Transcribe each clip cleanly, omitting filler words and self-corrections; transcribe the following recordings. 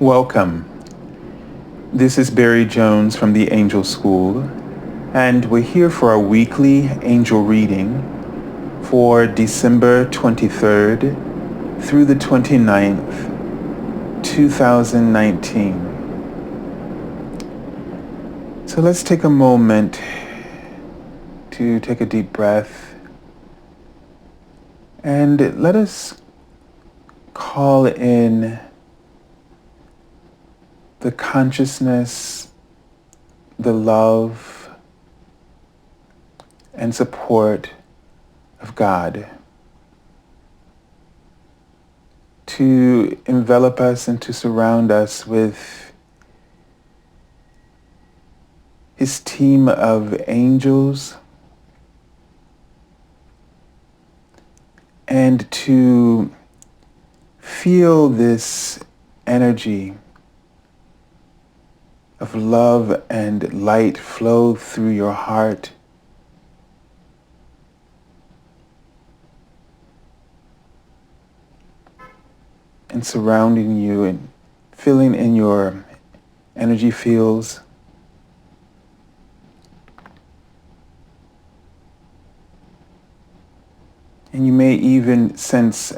Welcome. This is Barry Jones from the Angel School, and we're here for our weekly angel reading for December 23rd through the 29th, 2019. So let's take a moment to take a deep breath and let us call in the consciousness, the love, and support of God to envelop us and to surround us with His team of angels, and to feel this energy of love and light flow through your heart and surrounding you and filling in your energy fields. And you may even sense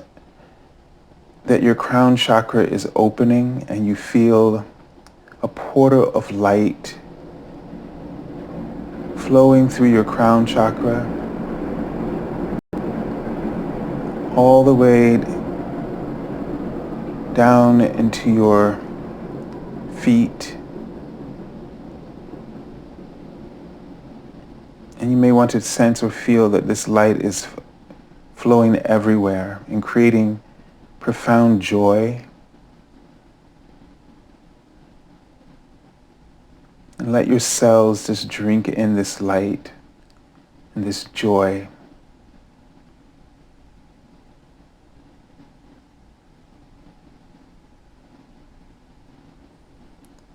that your crown chakra is opening and you feel a portal of light flowing through your crown chakra all the way down into your feet. And you may want to sense or feel that this light is flowing everywhere and creating profound joy. And let your cells just drink in this light and this joy.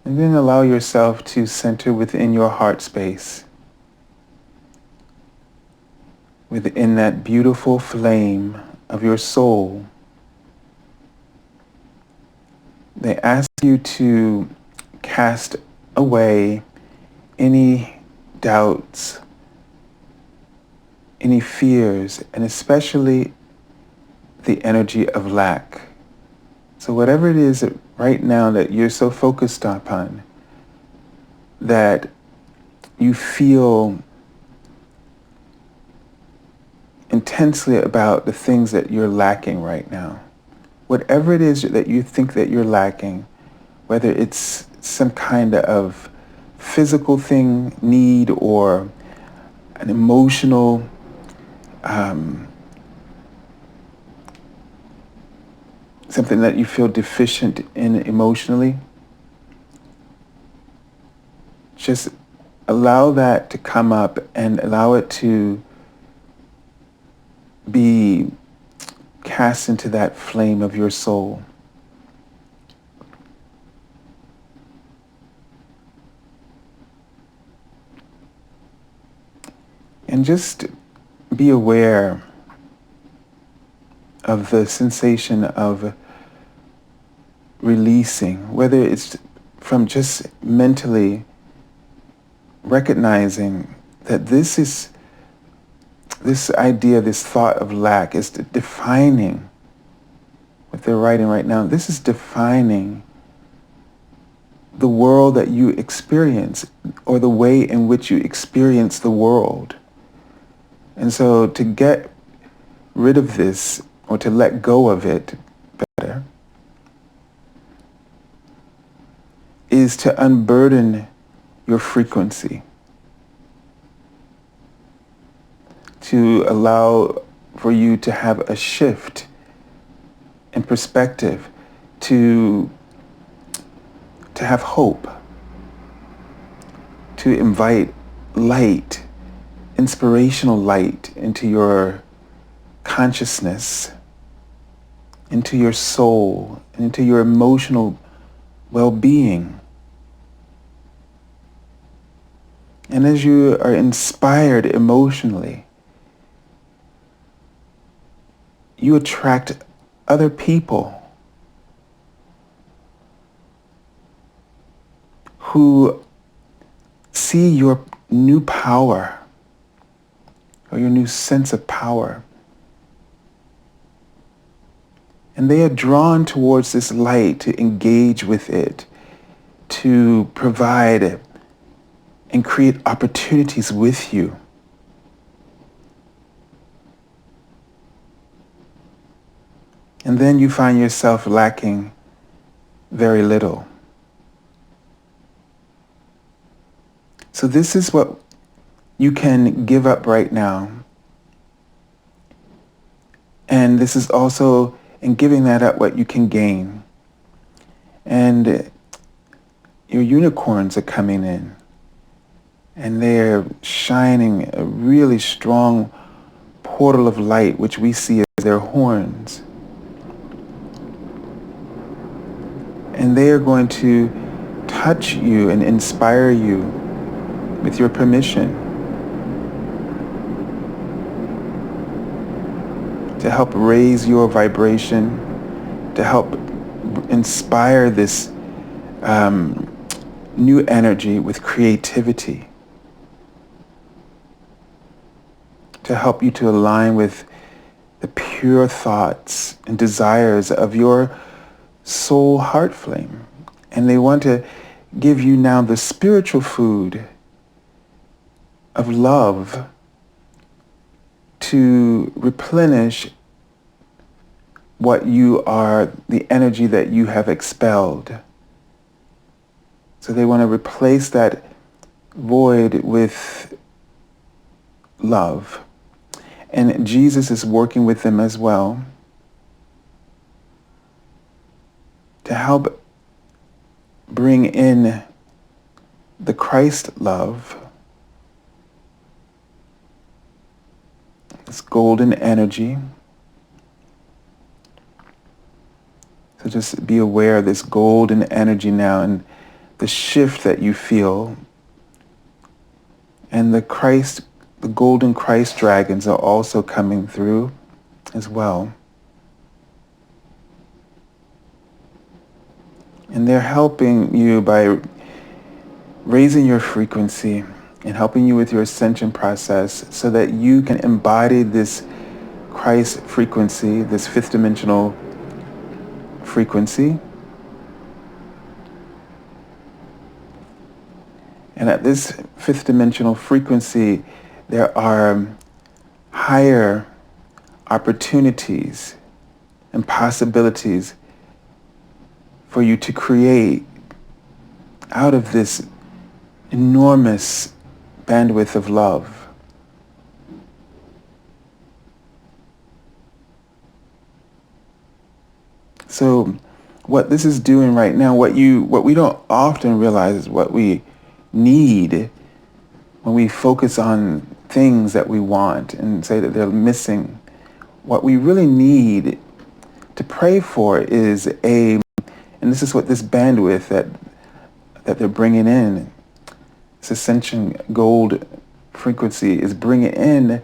And then allow yourself to center within your heart space, within that beautiful flame of your soul. They ask you to cast away any doubts, any fears, and especially the energy of lack. So whatever it is that right now that you're so focused upon, that you feel intensely about the things that you're lacking right now, whatever it is that you think that you're lacking, whether it's some kind of physical thing, need, or an emotional something that you feel deficient in emotionally, just allow that to come up and allow it to be cast into that flame of your soul. And just be aware of the sensation of releasing, whether it's from just mentally recognizing that this idea, this thought of lack is defining what they're writing right now. This is defining the world that you experience, or the way in which you experience the world. And so to get rid of this, or to let go of it better, is to unburden your frequency, to allow for you to have a shift in perspective, to have hope, to invite light, inspirational light into your consciousness, into your soul, and into your emotional well-being. And as you are inspired emotionally, you attract other people who see your new power or your new sense of power. And they are drawn towards this light to engage with it, to provide and create opportunities with you. And then you find yourself lacking very little. So this is what you can give up right now. And this is also, in giving that up, what you can gain. And your unicorns are coming in. And they're shining a really strong portal of light, which we see as their horns. And they are going to touch you and inspire you with your permission to help raise your vibration, to help inspire this new energy with creativity, to help you to align with the pure thoughts and desires of your soul heart flame. And they want to give you now the spiritual food of love to replenish what you are, the energy that you have expelled. So they want to replace that void with love. And Jesus is working with them as well to help bring in the Christ love, this golden energy. So just be aware of this golden energy now and the shift that you feel. And the golden Christ dragons are also coming through as well. And they're helping you by raising your frequency and helping you with your ascension process so that you can embody this Christ frequency, this fifth dimensional frequency. And at this fifth dimensional frequency, there are higher opportunities and possibilities for you to create out of this enormous bandwidth of love. So what this is doing right now, what we don't often realize is what we need when we focus on things that we want and say that they're missing. What we really need to pray for is and this is what this bandwidth that they're bringing in, this ascension gold frequency is bringing in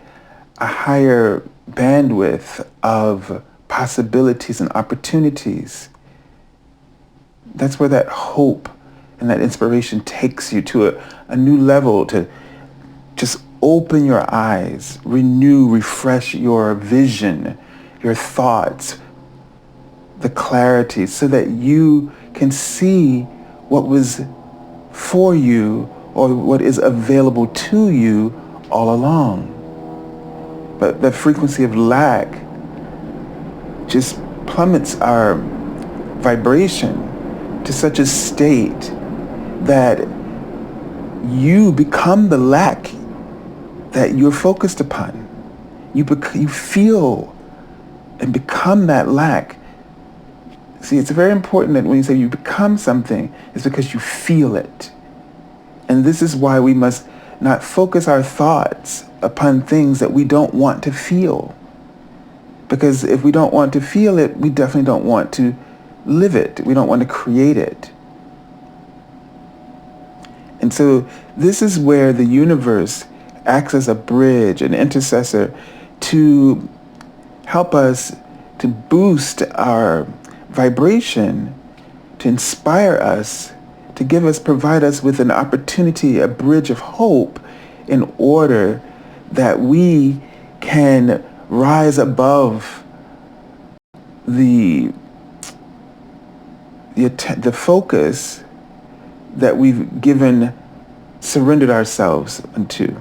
a higher bandwidth of possibilities and opportunities. That's where that hope and that inspiration takes you to a new level, to just open your eyes, renew, refresh your vision, your thoughts, the clarity, so that you can see what was for you or what is available to you all along. But the frequency of lack just plummets our vibration to such a state that you become the lack that you're focused upon. You feel and become that lack. See, it's very important that when you say you become something, it's because you feel it. And this is why we must not focus our thoughts upon things that we don't want to feel. Because if we don't want to feel it, we definitely don't want to live it. We don't want to create it. And so this is where the universe acts as a bridge, an intercessor, to help us to boost our vibration, to inspire us provide us with an opportunity, a bridge of hope, in order that we can rise above the focus that we've surrendered ourselves unto.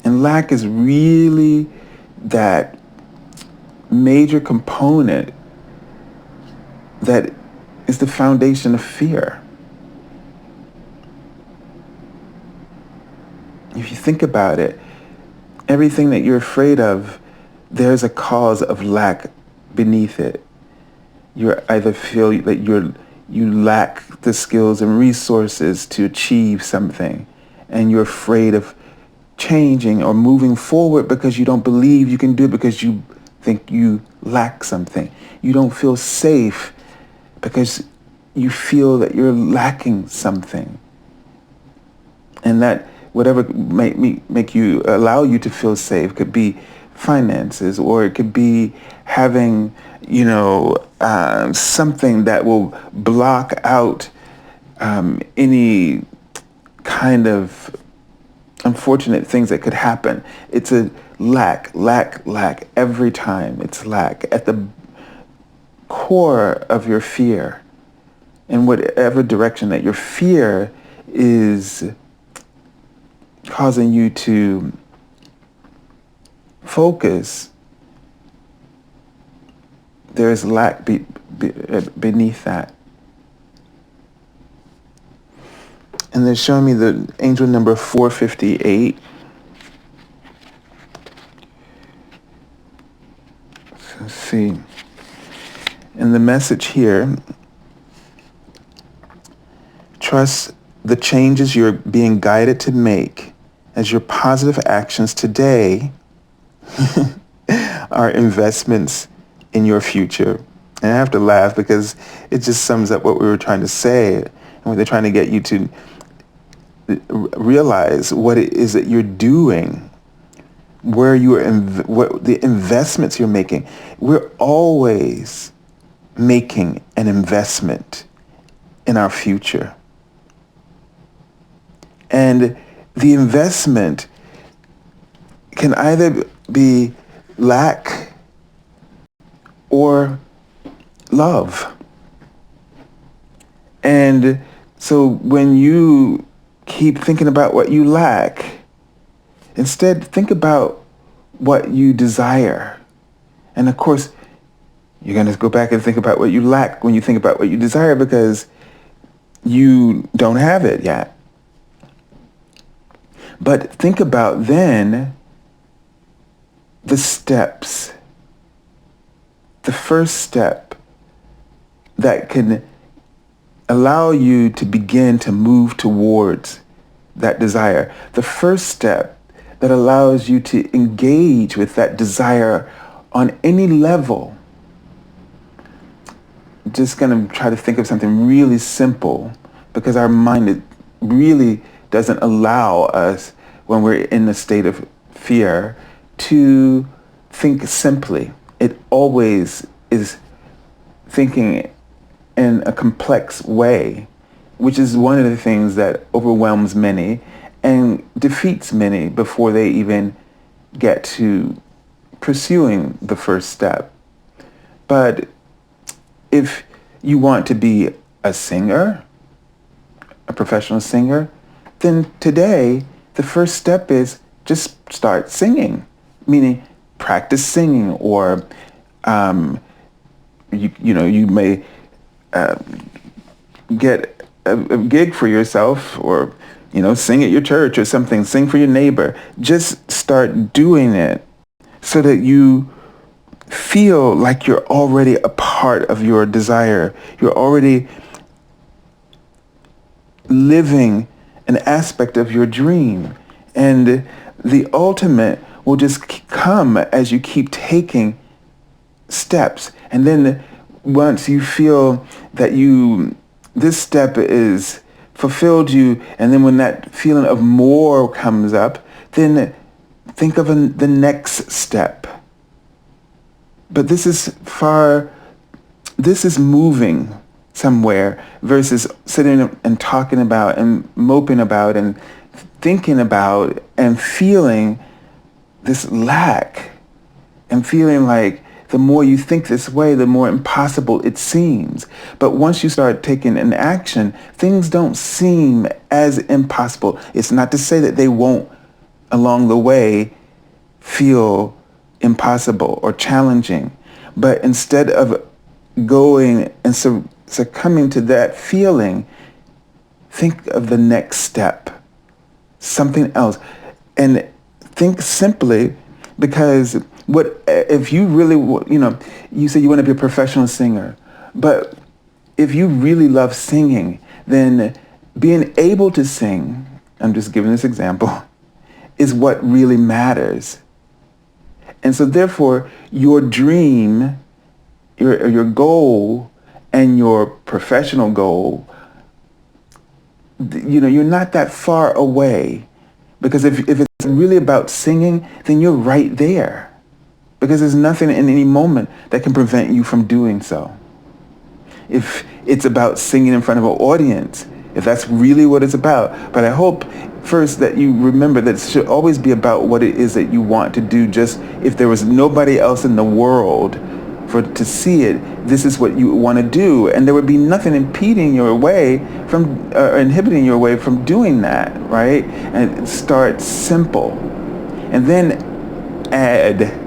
And lack is really that major component that is the foundation of fear. If you think about it, everything that you're afraid of, there's a cause of lack beneath it. You either feel that you lack the skills and resources to achieve something, and you're afraid of changing or moving forward because you don't believe you can do it, because you think you lack something. You don't feel safe because you feel that you're lacking something. And that whatever allow you to feel safe could be finances, or it could be having, something that will block out any kind of unfortunate things that could happen. It's a lack every time. It's lack at the core of your fear, in whatever direction that your fear is causing you to focus. There is lack beneath that. And they're showing me the angel number 458. So let's see. And the message here: trust the changes you're being guided to make, as your positive actions today are investments in your future. And I have to laugh because it just sums up what we were trying to say. And what they're trying to get you to realize what it is that you're doing, where you are, what the investments you're making. We're always making an investment in our future. And the investment can either be lack or love. And so when you keep thinking about what you lack, instead think about what you desire. And of course, you're going to go back and think about what you lack when you think about what you desire, because you don't have it yet. But think about then the steps, the first step that can allow you to begin to move towards that desire. The first step that allows you to engage with that desire on any level. Just going to try to think of something really simple, because our mind really doesn't allow us, when we're in a state of fear, to think simply. It always is thinking in a complex way, which is one of the things that overwhelms many and defeats many before they even get to pursuing the first step. But if you want to be a singer, a professional singer, then today the first step is just start singing, meaning practice singing, or you may get a gig for yourself, or sing at your church or something, sing for your neighbor. Just start doing it so that you feel like you're already a part of your desire. You're already living an aspect of your dream. And the ultimate will just come as you keep taking steps. And then once you feel that this step is fulfilled you, and then when that feeling of more comes up, then think of the next step. But this is far this is moving somewhere versus sitting and talking about and moping about and thinking about and feeling this lack and feeling like the more you think this way, the more impossible it seems. But once you start taking an action, things don't seem as impossible. It's not to say that they won't along the way feel impossible or challenging. But instead of going and succumbing to that feeling, think of the next step, something else. And think simply, because what if you really, you say you want to be a professional singer, but if you really love singing, then being able to sing, I'm just giving this example, is what really matters. And so therefore, your dream, your goal, and your professional goal, you're not that far away. Because if it's really about singing, then you're right there. Because there's nothing in any moment that can prevent you from doing so. If it's about singing in front of an audience, if that's really what it's about. But I hope first that you remember that it should always be about what it is that you want to do. Just if there was nobody else in the world to see it, this is what you want to do. And there would be nothing impeding your way from, inhibiting your way from doing that, right? And start simple. And then add.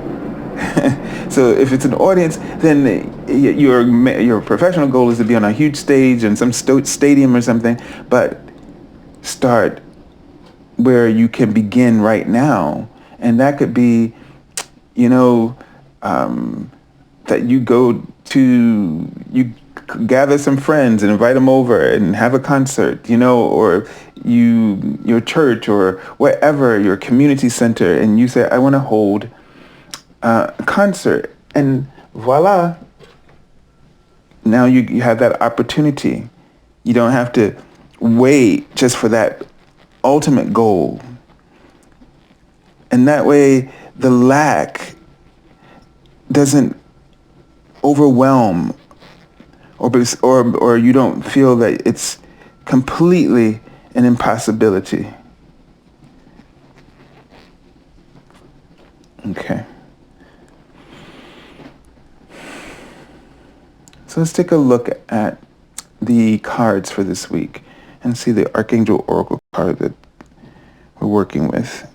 So if it's an audience, then your professional goal is to be on a huge stage in some stadium or something, but start where you can begin right now. And that could be, that you gather some friends and invite them over and have a concert, or your church or wherever, your community center, and you say, I want to hold a concert, and voila, now you have that opportunity. You don't have to wait just for that ultimate goal. And that way, the lack doesn't overwhelm, or you don't feel that it's completely an impossibility. Okay. So let's take a look at the cards for this week and see the Archangel Oracle card that we're working with.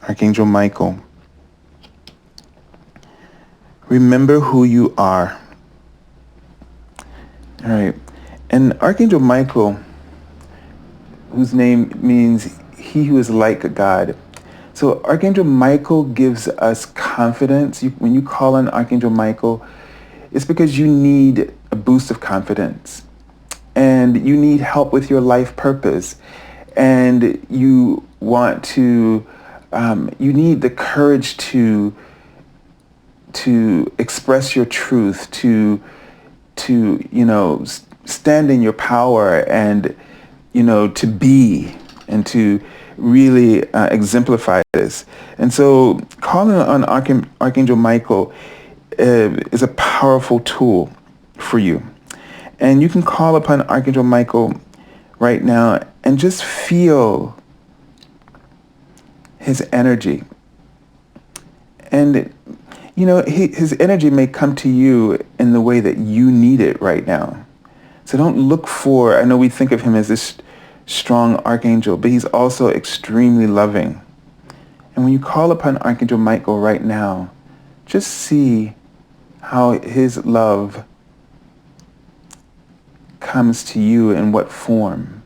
Archangel Michael. Remember who you are. All right. And Archangel Michael, whose name means he who is like a God. So Archangel Michael gives us confidence. When you call on Archangel Michael, it's because you need a boost of confidence. And you need help with your life purpose. And you want to, you need the courage to express your truth, to stand in your power, and to be, and to really exemplify this. And so calling on Archangel Michael is a powerful tool for you. And you can call upon Archangel Michael right now and just feel his energy. And his energy may come to you in the way that you need it right now. So don't look for, I know we think of him as this strong archangel, but he's also extremely loving. And when you call upon Archangel Michael right now, just see how his love comes to you in what form.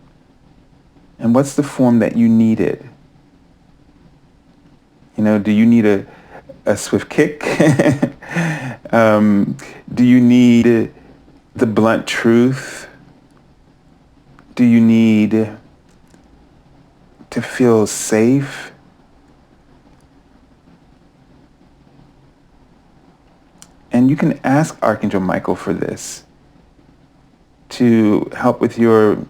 And what's the form that you needed? Do you need a swift kick? Do you need the blunt truth? Do you need to feel safe? And you can ask Archangel Michael for this, to help with to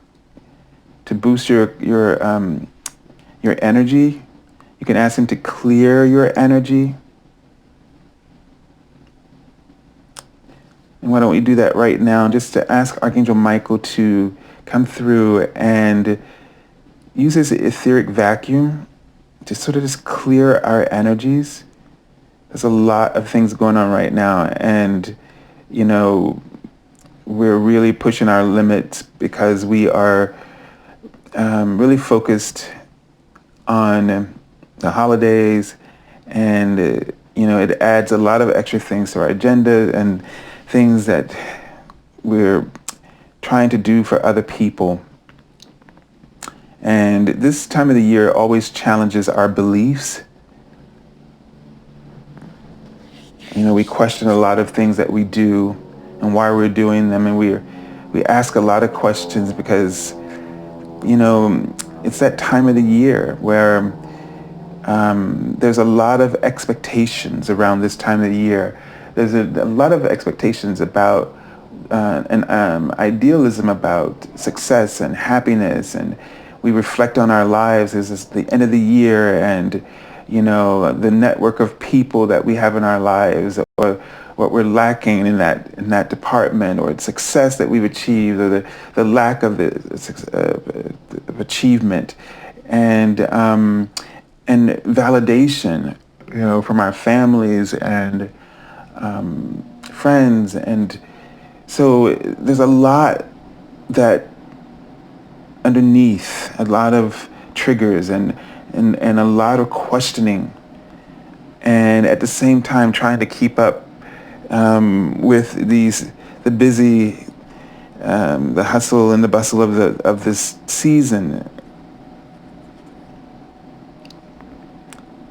boost your energy. You can ask him to clear your energy. why don't we do that right now, just to ask Archangel Michael to come through and use his etheric vacuum to sort of just clear our energies. There's a lot of things going on right now, and we're really pushing our limits because we are really focused on the holidays, and it adds a lot of extra things to our agenda and things that we're trying to do for other people. And this time of the year always challenges our beliefs. We question a lot of things that we do and why we're doing them, and we ask a lot of questions because it's that time of the year where there's a lot of expectations around this time of the year. There's a lot of expectations about and idealism about success and happiness, and we reflect on our lives as it's the end of the year, and the network of people that we have in our lives, or what we're lacking in that department, or the success that we've achieved, or the lack of of achievement, and validation, from our families and friends. And so there's a lot that underneath, a lot of triggers and a lot of questioning, and at the same time trying to keep up with the busy, the hustle and the bustle of this season.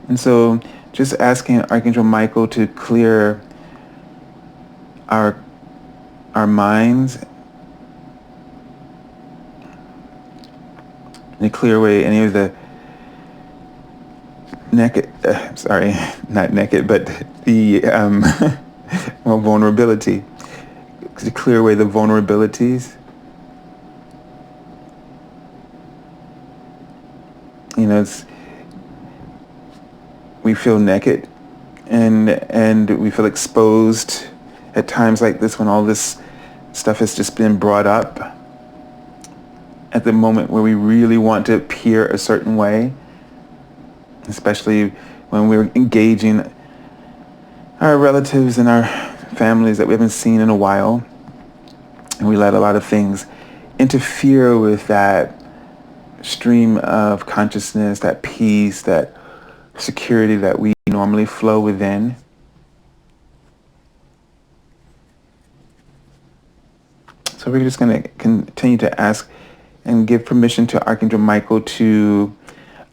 And so just asking Archangel Michael to clear our minds, and to clear away any of the not naked, but the vulnerability, to clear away the vulnerabilities. We feel naked, and we feel exposed at times like this, when all this stuff has just been brought up at the moment where we really want to appear a certain way, especially when we're engaging our relatives and our families that we haven't seen in a while, and we let a lot of things interfere with that stream of consciousness, that peace, that security that we normally flow within. So we're just going to continue to ask and give permission to Archangel Michael to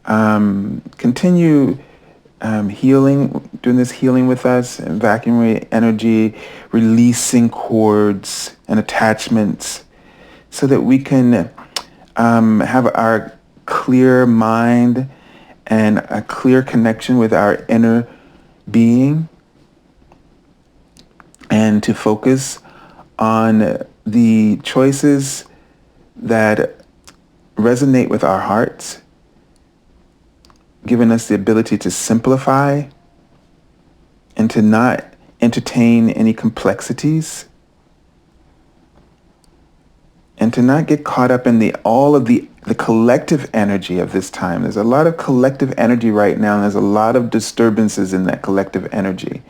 continue doing this healing with us, and vacuuming energy, releasing cords and attachments, so that we can have our clear mind and a clear connection with our inner being, and to focus on the choices that resonate with our hearts, giving us the ability to simplify and to not entertain any complexities, and to not get caught up in all of the collective energy of this time. There's a lot of collective energy right now, and there's a lot of disturbances in that collective energy.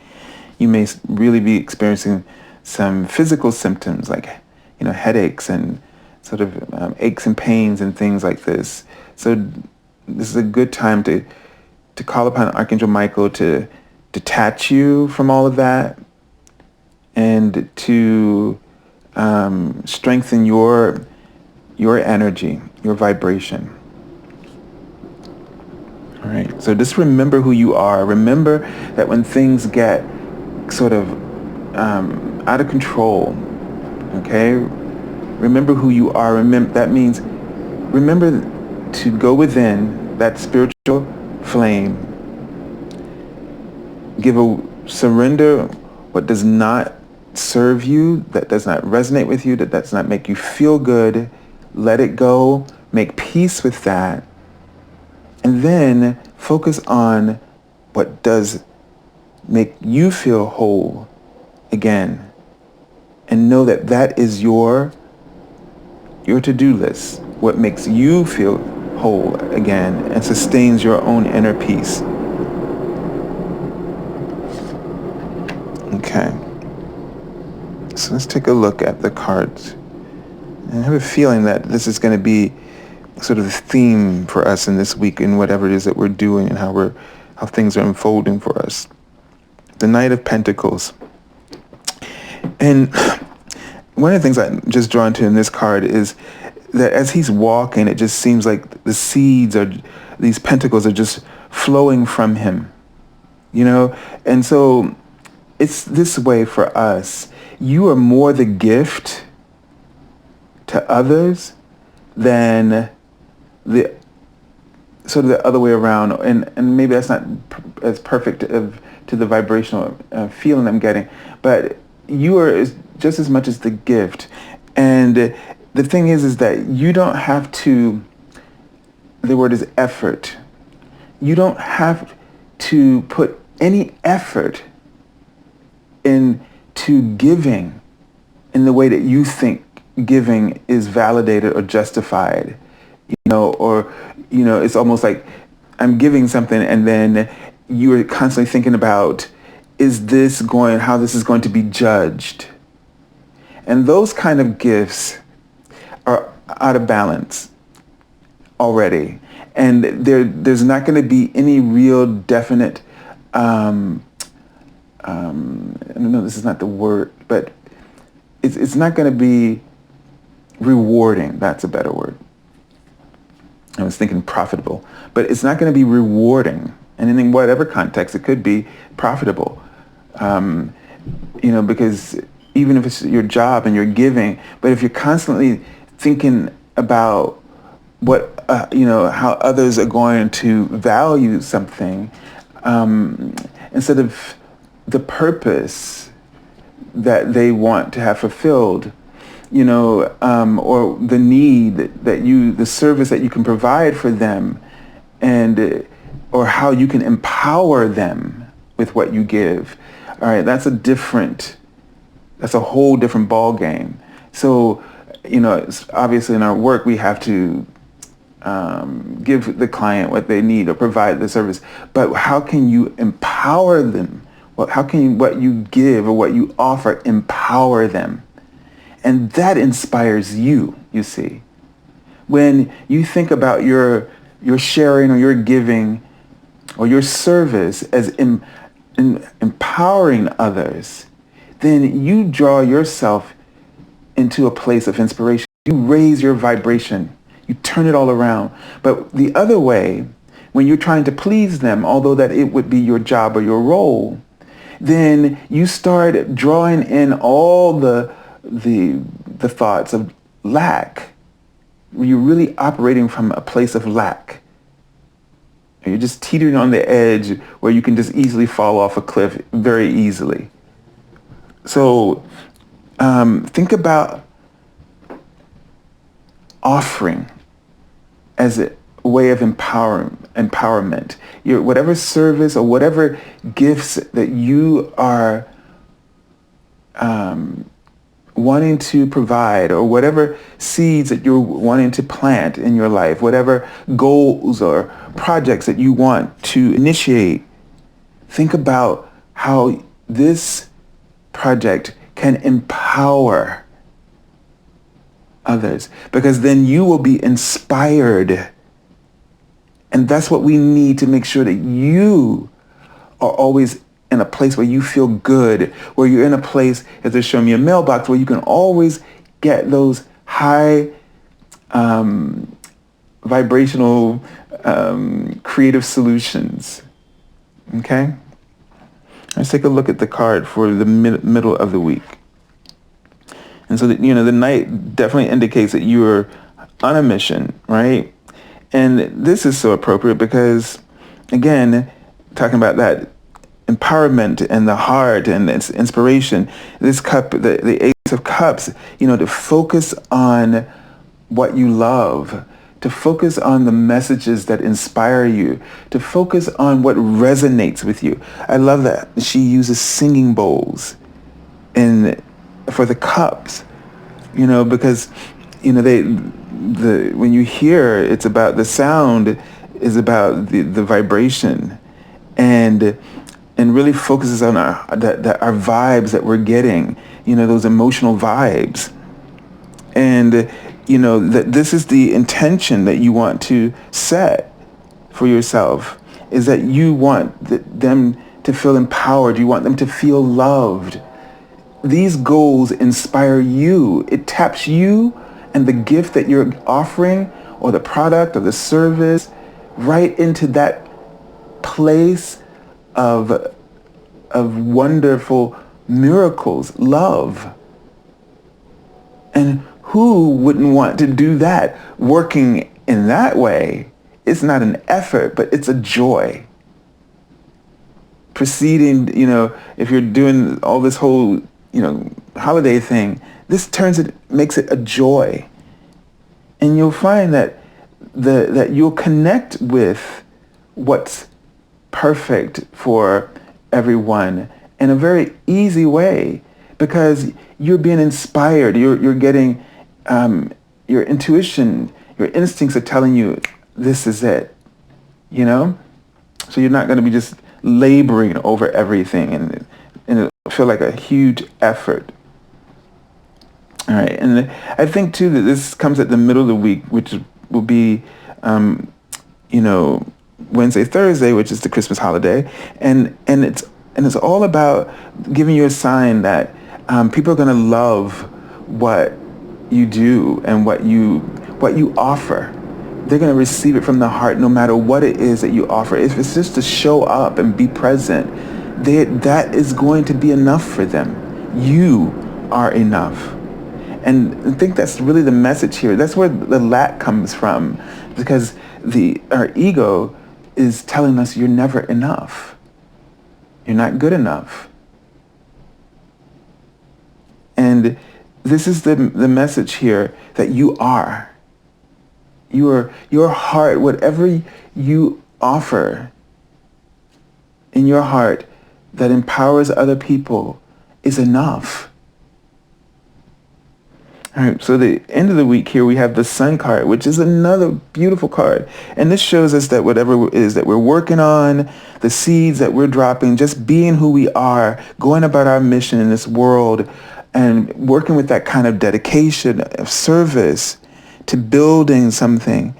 You may really be experiencing some physical symptoms like headaches and sort of aches and pains and things like this. So this is a good time to call upon Archangel Michael to detach you from all of that, and to strengthen your energy, your vibration. All right. So just remember who you are. Remember that when things get sort of out of control, okay? Remember who you are. That means remember to go within that spiritual flame. Surrender what does not serve you, that does not resonate with you, that does not make you feel good. Let it go. Make peace with that. And then focus on what does make you feel whole again. and know that that is your to-do list, what makes you feel whole again and sustains your own inner peace. Okay. So let's take a look at the cards. And I have a feeling that this is going to be sort of the theme for us in this week in whatever it is that we're doing and how things are unfolding for us. The Knight of Pentacles. And one of the things I'm just drawn to in this card is that as he's walking, it just seems like the seeds or these pentacles are just flowing from him, you know? And so it's this way for us. You are more the gift to others than the sort of the other way around. And maybe that's not as perfect to the vibrational feeling I'm getting, but you are just as much as the gift. And the thing is that you don't have to, the word is effort. You don't have to put any effort into giving in the way that you think giving is validated or justified, or, it's almost like I'm giving something and then you're constantly thinking about, how this is going to be judged. And those kind of gifts are out of balance already. And there's not going to be any real definite, I don't know, this is not the word, but it's not going to be rewarding. That's a better word. I was thinking profitable, but it's not going to be rewarding. And in whatever context, it could be profitable, because even if it's your job and you're giving, but if you're constantly thinking about what, how others are going to value something, instead of the purpose that they want to have fulfilled, or the need the service that you can provide for them, or how you can empower them with what you give. All right, that's a whole different ball game. So, it's obviously in our work, we have to give the client what they need or provide the service. But how can you empower them? How can what you give or what you offer empower them? And that inspires you, you see. When you think about your sharing or your giving or your service as empowering others, then you draw yourself into a place of inspiration. You raise your vibration. You turn it all around. But the other way, when you're trying to please them, although that it would be your job or your role, then you start drawing in all the thoughts of lack. You're really operating from a place of lack. You're just teetering on the edge where you can just easily fall off a cliff very easily. So think about offering as a way of empowerment. Whatever service or whatever gifts that you are wanting to provide, or whatever seeds that you're wanting to plant in your life, whatever goals or projects that you want to initiate, think about how this project can empower others, because then you will be inspired. And that's what we need to make sure that you are always in a place where you feel good, where you're in a place, as they're showing me a mailbox, where you can always get those high vibrational creative solutions. Okay? Let's take a look at the card for the middle of the week. And so, the Knight definitely indicates that you're on a mission, right? And this is so appropriate because, again, talking about that empowerment and the heart and its inspiration, this cup, the Ace of Cups, to focus on what you love, to focus on the messages that inspire you, to focus on what resonates with you. I love that she uses singing bowls in for the cups, because when you hear, it's about the sound is about the vibration, and really focuses on our vibes that we're getting, those emotional vibes. And that this is the intention that you want to set for yourself, is that you want them to feel empowered, you want them to feel loved. These goals inspire you. It taps you and the gift that you're offering, or the product or the service, right into that place of wonderful miracles, love. And who wouldn't want to do that? Working in that way, it's not an effort, but it's a joy. Proceeding, if you're doing all this whole, holiday thing, this makes it a joy. And you'll find that that you'll connect with what's perfect for everyone in a very easy way, because you're being inspired. You're getting your intuition, your instincts are telling you this is it. So you're not going to be just laboring over everything, and it'll feel like a huge effort. All right, and I think too that this comes at the middle of the week, which will be, Wednesday, Thursday, which is the Christmas holiday, and it's all about giving you a sign that people are going to love what you do and what you offer. They're going to receive it from the heart, no matter what it is that you offer. If it's just to show up and be present, that is going to be enough for them. You are enough. And I think that's really the message here. That's where the lack comes from, because our ego is telling us you're never enough. You're not good enough. And this is the message here, that you are. Your heart, whatever you offer in your heart that empowers other people, is enough. All right, so the end of the week here, we have the Sun card, which is another beautiful card. And this shows us that whatever it is that we're working on, the seeds that we're dropping, just being who we are, going about our mission in this world, and working with that kind of dedication of service to building something.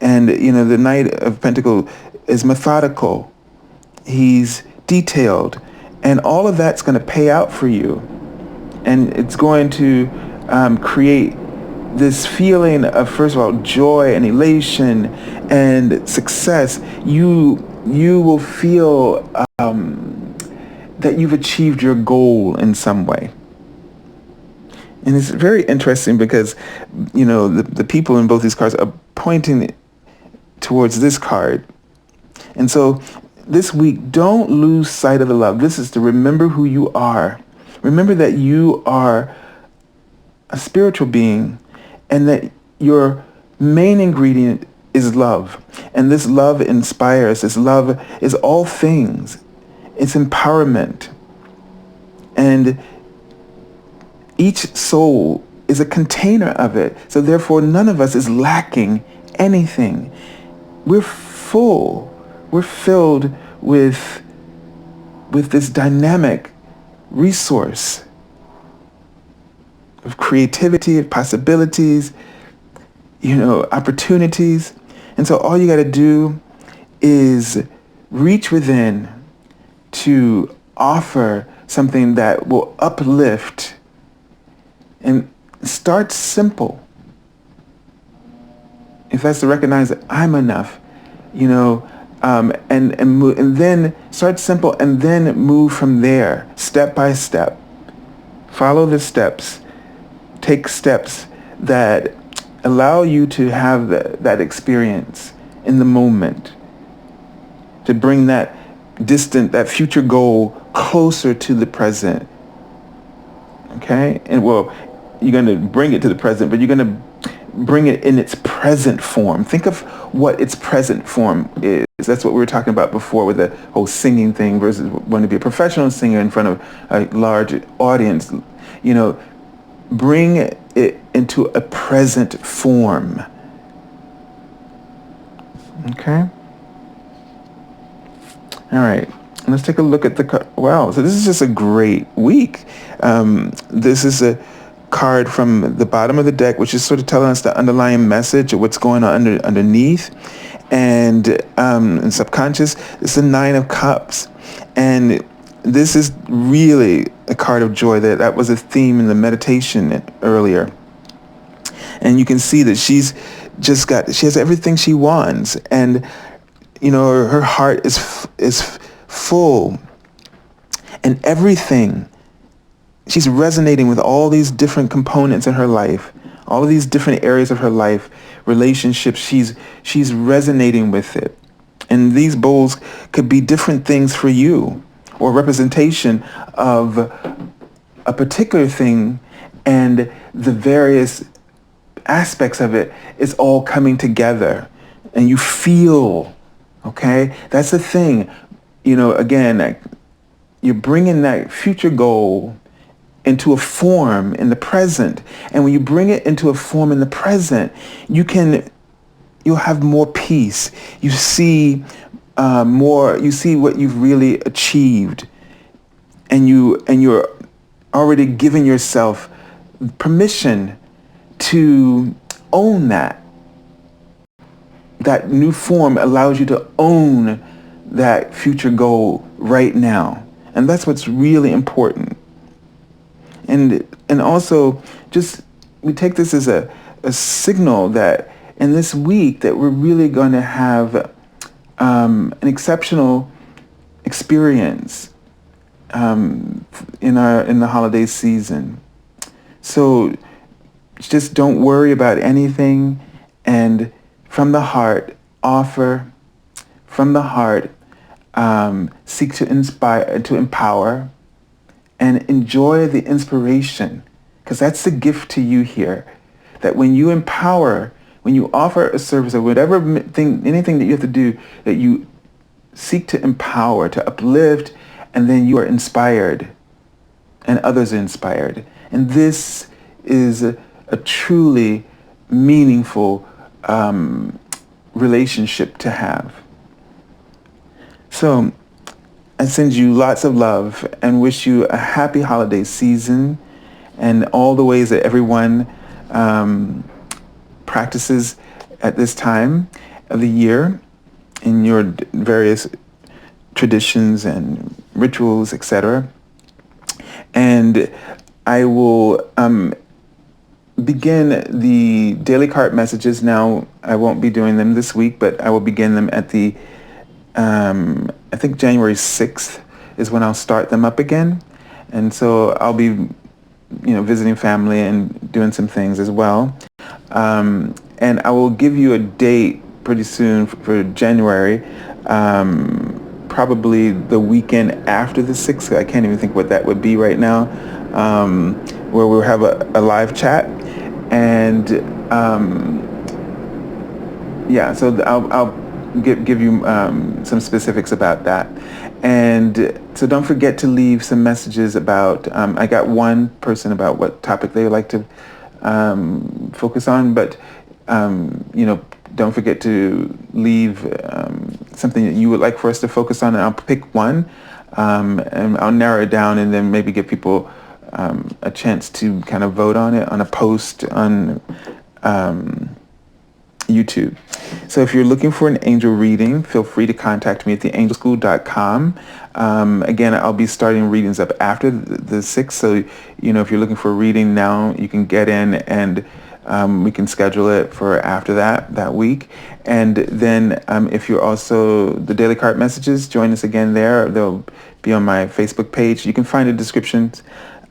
And, the Knight of Pentacles is methodical. He's detailed. And all of that's going to pay out for you. And it's going to create this feeling of, first of all, joy and elation and success. You will feel that you've achieved your goal in some way. And it's very interesting because, the people in both these cards are pointing towards this card. And so this week, don't lose sight of the love. This is to remember who you are. Remember that you are a spiritual being, and that your main ingredient is love. And this love inspires. This love is all things. It's empowerment. And each soul is a container of it. So therefore, none of us is lacking anything. We're full. We're filled with this dynamic resource of creativity, of possibilities, opportunities. And so all you got to do is reach within to offer something that will uplift, and start simple. If that's to recognize that I'm enough, and then start simple, and then move from there, step by step. Follow the steps. Take steps that allow you to have that experience in the moment, to bring that future goal closer to the present. Okay? And you're going to bring it to the present, but you're going to bring it in its present form. Think of what its present form is. That's what we were talking about before with the whole singing thing versus wanting to be a professional singer in front of a large audience. bring it into a present form. Okay? All right. Let's take a look at the wow. So this is just a great week. This is a card from the bottom of the deck, which is sort of telling us the underlying message of what's going on underneath, and subconscious. It's the Nine of Cups, and this is really a card of joy. That was a theme in the meditation earlier, and you can see that she has everything she wants, and her heart is full, and everything. She's resonating with all these different components in her life, all of these different areas of her life, relationships. She's resonating with it, and these bowls could be different things for you, or representation of a particular thing, and the various aspects of it is all coming together, and you feel. Okay, that's the thing. Again, you're bringing that future goal into a form in the present, and when you bring it into a form in the present, you'll have more peace. You see more. You see what you've really achieved, and you're already giving yourself permission to own that. That new form allows you to own that future goal right now. And that's what's really important. And also, just we take this as a signal that in this week that we're really going to have an exceptional experience in the holiday season. So just don't worry about anything, and from the heart, offer. From the heart, seek to inspire, to empower, and enjoy the inspiration, because that's the gift to you here. That when you empower, when you offer a service or whatever thing, anything that you have to do, that you seek to empower, to uplift, and then you are inspired, and others are inspired. And this is a truly meaningful relationship to have. So I send you lots of love and wish you a happy holiday season, and all the ways that everyone practices at this time of the year in your various traditions and rituals, etc. And I will begin the daily card messages now. I won't be doing them this week, but I will begin them at the, I think January 6th is when I'll start them up again. And so I'll be, visiting family and doing some things as well. And I will give you a date pretty soon for January, probably the weekend after the 6th. I can't even think what that would be right now, where we'll have a live chat. And so I'll give you some specifics about that. And so don't forget to leave some messages about, I got one person about what topic they would like to focus on, but don't forget to leave something that you would like for us to focus on, and I'll pick one, and I'll narrow it down, and then maybe give people a chance to kind of vote on it on a post on YouTube. So if you're looking for an angel reading, feel free to contact me at theangelschool.com. Again, I'll be starting readings up after the 6th, so if you're looking for a reading now, you can get in, and we can schedule it for after that week. And then if you're also the daily card messages, join us again there. They'll be on my Facebook page. You can find the descriptions,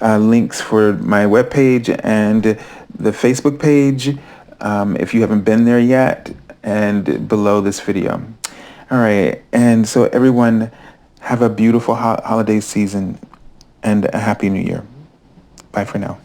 links for my webpage and the Facebook page if you haven't been there yet, and below this video. All right, and so everyone have a beautiful holiday season and a happy new year. Bye for now.